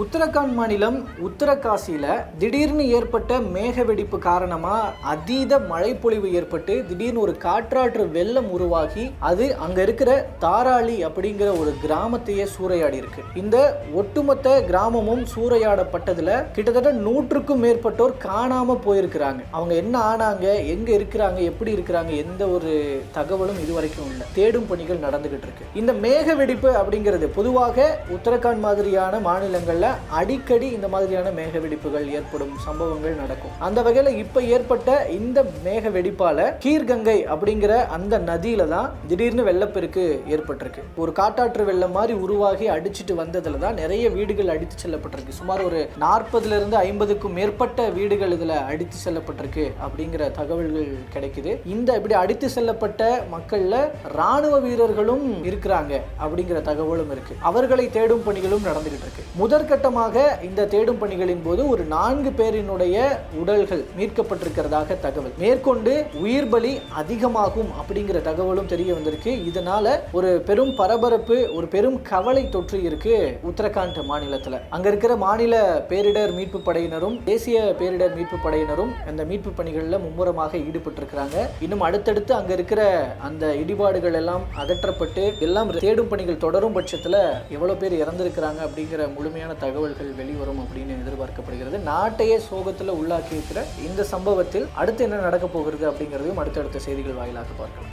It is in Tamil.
உத்தரகாண்ட் மாநிலம் உத்தரகாசியில் திடீர்னு ஏற்பட்ட மேக வெடிப்பு காரணமாக அதீத மழைப்பொழிவு ஏற்பட்டு திடீர்னு ஒரு காற்றாற்று வெள்ளம் உருவாகி அது அங்கே இருக்கிற தாராளி அப்படிங்கிற ஒரு கிராமத்தையே சூறையாடி இருக்கு. இந்த ஒட்டுமொத்த கிராமமும் சூறையாடப்பட்டதில் கிட்டத்தட்ட 100க்கும் மேற்பட்டோர் காணாமல் போயிருக்கிறாங்க. அவங்க என்ன ஆனாங்க, எங்கே இருக்கிறாங்க, எப்படி இருக்கிறாங்க, எந்த ஒரு தகவலும் இதுவரைக்கும் இல்லை. தேடும் பணிகள் நடந்துகிட்டு இருக்கு. இந்த மேக வெடிப்பு அப்படிங்கிறது பொதுவாக உத்தரகாண்ட் மாதிரியான மாநிலங்கள் அடிக்கடி இந்த மாதிரியான மேக வெடிப்புகள் ஏற்படும் சம்பவங்கள் நடக்கும். அந்த வகையில் இப்ப ஏற்பட்ட இந்த மேக வெடிப்பால கீர்கங்கை அப்படிங்கிற அந்த நதியில தான் திடீர்னு வெள்ளப்பெருக்கு ஏற்பட்டிருக்கு. ஒரு காட்டாற்று வெள்ளம் மாதிரி உருவாகி அடிச்சுட்டு வந்ததுல தான் நிறைய வீடுகள் அடித்து செல்லப்பட்டிருக்கு. சுமார் ஒரு 40லிருந்து 50க்கும் மேற்பட்ட வீடுகள் இதுல அடித்து செல்லப்பட்டிருக்கு அப்படிங்கிற தகவல்கள் கிடைக்குது. இந்த இப்படி அடித்து செல்லப்பட்ட மக்கள்ல ராணுவ வீரர்களும் இருக்கிறாங்க அப்படிங்கிற தகவலும் இருக்கு. அவர்களை தேடும் பணிகளும் நடந்துகிட்டு இருக்கு. முதற்கட்டமாக இந்த தேடும் பணிகளின் போது ஒரு 4 பேரினுடைய உடல்கள் மீட்கப்பட்டிருக்கிறதாக தகவல். மேற்கொண்டு உயிர் பலி அதிகமாகும் அப்படிங்கிற தகவலும் தெரிய வந்திருக்கு. இதனால ஒரு பெரும் பரபரப்பு, ஒரு பெரும் கவலை தொற்று இருக்கு உத்தரகாண்ட் மாநிலத்தில். அங்க இருக்கிற மாநில பேரிடர் மீட்பு படையினரும் தேசிய பேரிடர் மீட்பு படையினரும் அந்த மீட்பு பணிகளில் மும்முரமாக ஈடுபட்டிருக்கிறாங்க. இன்னும் அடுத்தடுத்து அங்க இருக்கிற அந்த இடிபாடுகள் எல்லாம் அகற்றப்பட்டு எல்லாம் தேடும் பணிகள் தொடரும் பட்சத்தில் எவ்வளவு பேர் இறந்திருக்கிறாங்க அப்படிங்கிற முழுமையான தகவல்கள் வெளிவரும் அப்படின்னு எதிர்பார்க்கப்படுகிறது. நாட்டையே சோகத்தில் உள்ளாக்கி இருக்கிற இந்த சம்பவத்தில் அடுத்து என்ன நடக்க போகிறது அப்படிங்கிறதையும் அடுத்தடுத்த செய்திகள் வாயிலாக பார்க்கலாம்.